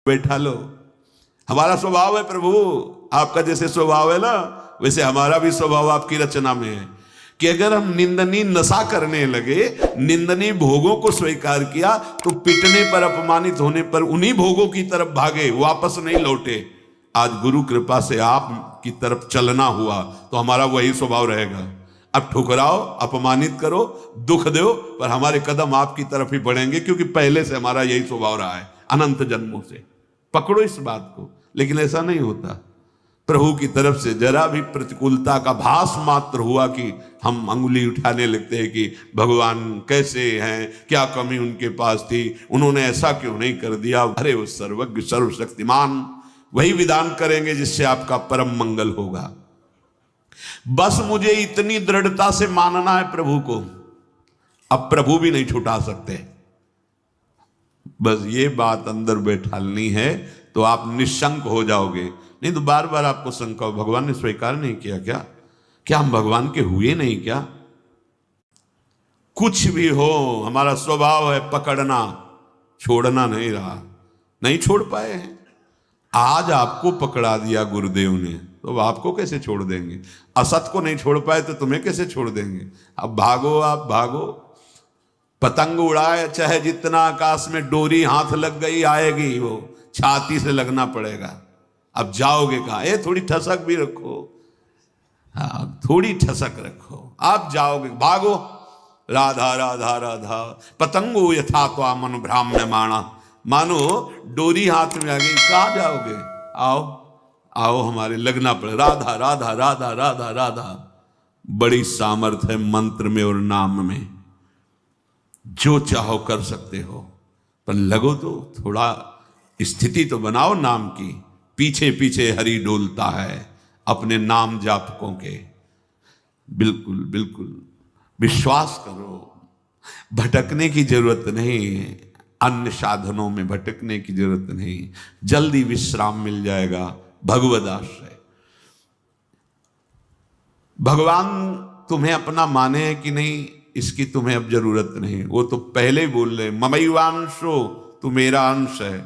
बैठा लो। हमारा स्वभाव है प्रभु, आपका जैसे स्वभाव है ना वैसे हमारा भी स्वभाव आपकी रचना में है कि अगर हम निंदनीय नशा करने लगे, निंदनीय भोगों को स्वीकार किया, तो पिटने पर, अपमानित होने पर उन्हीं भोगों की तरफ भागे, वापस नहीं लौटे। आज गुरु कृपा से आप की तरफ चलना हुआ तो हमारा वही स्वभाव रहेगा। अब ठुकराओ, अपमानित करो, दुख दो, पर हमारे कदम आपकी तरफ ही बढ़ेंगे, क्योंकि पहले से हमारा यही स्वभाव रहा है अनंत जन्मों से। पकड़ो इस बात को। लेकिन ऐसा नहीं होता। प्रभु की तरफ से जरा भी प्रतिकूलता का भास मात्र हुआ कि हम अंगुली उठाने लगते हैं कि भगवान कैसे हैं, क्या कमी उनके पास थी, उन्होंने ऐसा क्यों नहीं कर दिया। अरे वो सर्वज्ञ सर्वशक्तिमान वही विधान करेंगे जिससे आपका परम मंगल होगा। बस मुझे इतनी दृढ़ता से मानना है प्रभु को, अब प्रभु भी नहीं छुटा सकते। बस ये बात अंदर बैठालनी है तो आप निशंक हो जाओगे। नहीं तो बार बार आपको शंका, भगवान ने स्वीकार नहीं किया क्या, क्या हम भगवान के हुए नहीं क्या। कुछ भी हो, हमारा स्वभाव है पकड़ना, छोड़ना नहीं रहा, नहीं छोड़ पाए हैं। आज आपको पकड़ा दिया गुरुदेव ने तो आपको कैसे छोड़ देंगे। असत को नहीं छोड़ पाए तो तुम्हें कैसे छोड़ देंगे। अब भागो, आप भागो, पतंग उड़ाए चाहे जितना आकाश में, डोरी हाथ लग गई आएगी, वो छाती से लगना पड़ेगा। अब जाओगे कहाँ। ये थोड़ी ठसक भी रखो, हाँ थोड़ी ठसक रखो, आप जाओगे, भागो। राधा राधा राधा पतंगो यथा त्वा मनु भ्राम्य माणा, मानो डोरी हाथ में आ गई, कहाँ जाओगे। आओ आओ, हमारे लगना पड़े। राधा राधा राधा राधा राधा। बड़ी सामर्थ्य है मंत्र में और नाम में, जो चाहो कर सकते हो, पर लगो तो थोड़ा स्थिति तो बनाओ नाम की। पीछे पीछे हरि डोलता है अपने नाम जापकों के। बिल्कुल बिल्कुल विश्वास करो, भटकने की जरूरत नहीं है, अन्य साधनों में भटकने की जरूरत नहीं, जल्दी विश्राम मिल जाएगा भगवद आश्रय। भगवान तुम्हें अपना माने है कि नहीं, इसकी तुम्हें अब जरूरत नहीं। वो तो पहले ही बोल रहे, ममैवांशो, तू मेरा अंश है,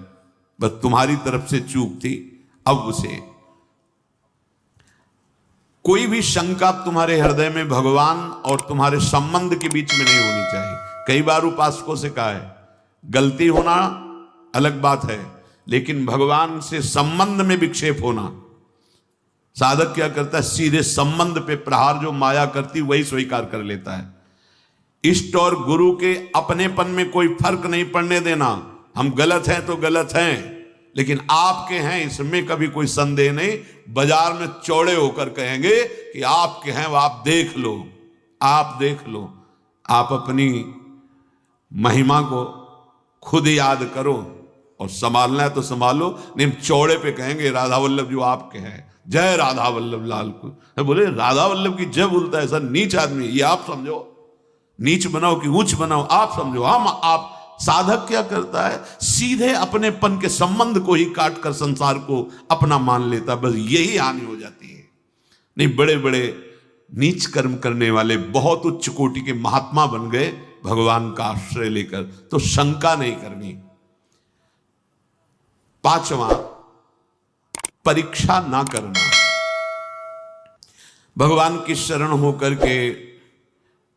बस तुम्हारी तरफ से चूक थी। अब उसे कोई भी शंका तुम्हारे हृदय में भगवान और तुम्हारे संबंध के बीच में नहीं होनी चाहिए। कई बार उपासकों से कहा है, गलती होना अलग बात है, लेकिन भगवान से संबंध में विक्षेप होना। साधक क्या करता है, सीधे संबंध पे प्रहार जो माया करती वही स्वीकार कर लेता है। इष्ट और गुरु के अपनेपन में कोई फर्क नहीं पड़ने देना। हम गलत हैं तो गलत हैं, लेकिन आपके हैं इसमें कभी कोई संदेह नहीं। बाजार में चौड़े होकर कहेंगे कि आपके हैं, वो आप देख लो, आप देख लो। आप अपनी महिमा को खुद याद करो, और संभालना है तो संभालो, नहीं चौड़े पे कहेंगे राधा वल्लभ जो आपके हैं, जय राधा वल्लभ लाल को। बोले राधा वल्लभ की जय बोलता है ऐसा नीच आदमी, ये आप समझो। नीच बनाओ कि ऊंच बनाओ आप समझो। हम आप साधक क्या करता है, सीधे अपनेपन के संबंध को ही काट कर संसार को अपना मान लेता। बस यही हानि हो जाती है। नहीं, बड़े बड़े नीच कर्म करने वाले बहुत उच्च कोटि के महात्मा बन गए भगवान का आश्रय लेकर, तो शंका नहीं करनी। पांचवा, परीक्षा ना करना। भगवान की शरण होकर के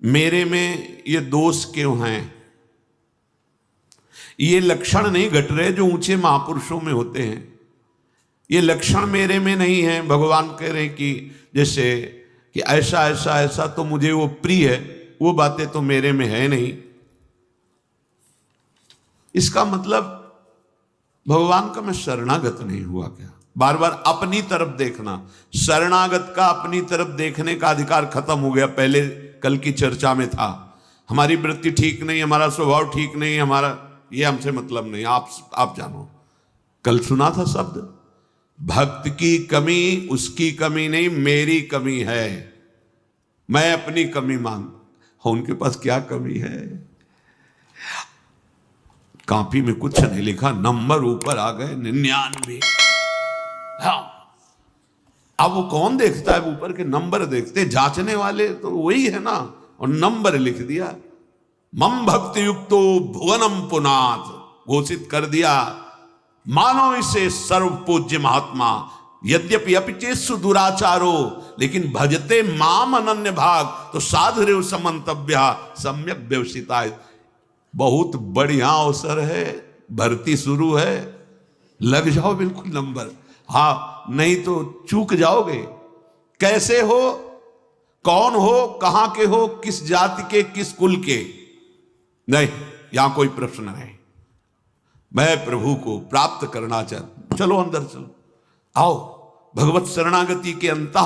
मेरे में ये दोष क्यों हैं, ये लक्षण नहीं घट रहे जो ऊंचे महापुरुषों में होते हैं। ये लक्षण मेरे में नहीं है। भगवान कह रहे कि जैसे कि ऐसा ऐसा ऐसा तो मुझे वो प्रिय है, वो बातें तो मेरे में है नहीं। इसका मतलब भगवान का मैं शरणागत नहीं हुआ क्या। बार बार अपनी तरफ देखना, शरणागत का अपनी तरफ देखने का अधिकार खत्म हो गया। पहले कल की चर्चा में था, हमारी वृत्ति ठीक नहीं, हमारा स्वभाव ठीक नहीं, हमारा ये हमसे मतलब नहीं, आप जानो। कल सुना था शब्द, भक्त की कमी उसकी कमी नहीं, मेरी कमी है। मैं अपनी कमी मान, उनके पास क्या कमी है। कॉपी में कुछ नहीं लिखा, नंबर ऊपर आ गए 99। हाँ, अब वो कौन देखता है, ऊपर के नंबर देखते, जांचने वाले तो वही है ना, और नंबर लिख दिया। मम भक्ति युक्तो भुवनम पुनाथ घोषित कर दिया मानो इसे सर्व पूज्य महात्मा, यद्यपि अपिचेसु दुराचारो, लेकिन भजते माम अनन्य भाग, तो साधुरेव समन्तव्य सम्यक व्यवसिता। बहुत बढ़िया अवसर है, भर्ती शुरू है, लग जाओ बिल्कुल नंबर। हाँ, नहीं तो चूक जाओगे। कैसे हो, कौन हो, कहां के हो, किस जाति के, किस कुल के, नहीं, यहां कोई प्रश्न नहीं। मैं प्रभु को प्राप्त करना चाहता, चलो अंदर चलो, आओ भगवत शरणागति के अंतः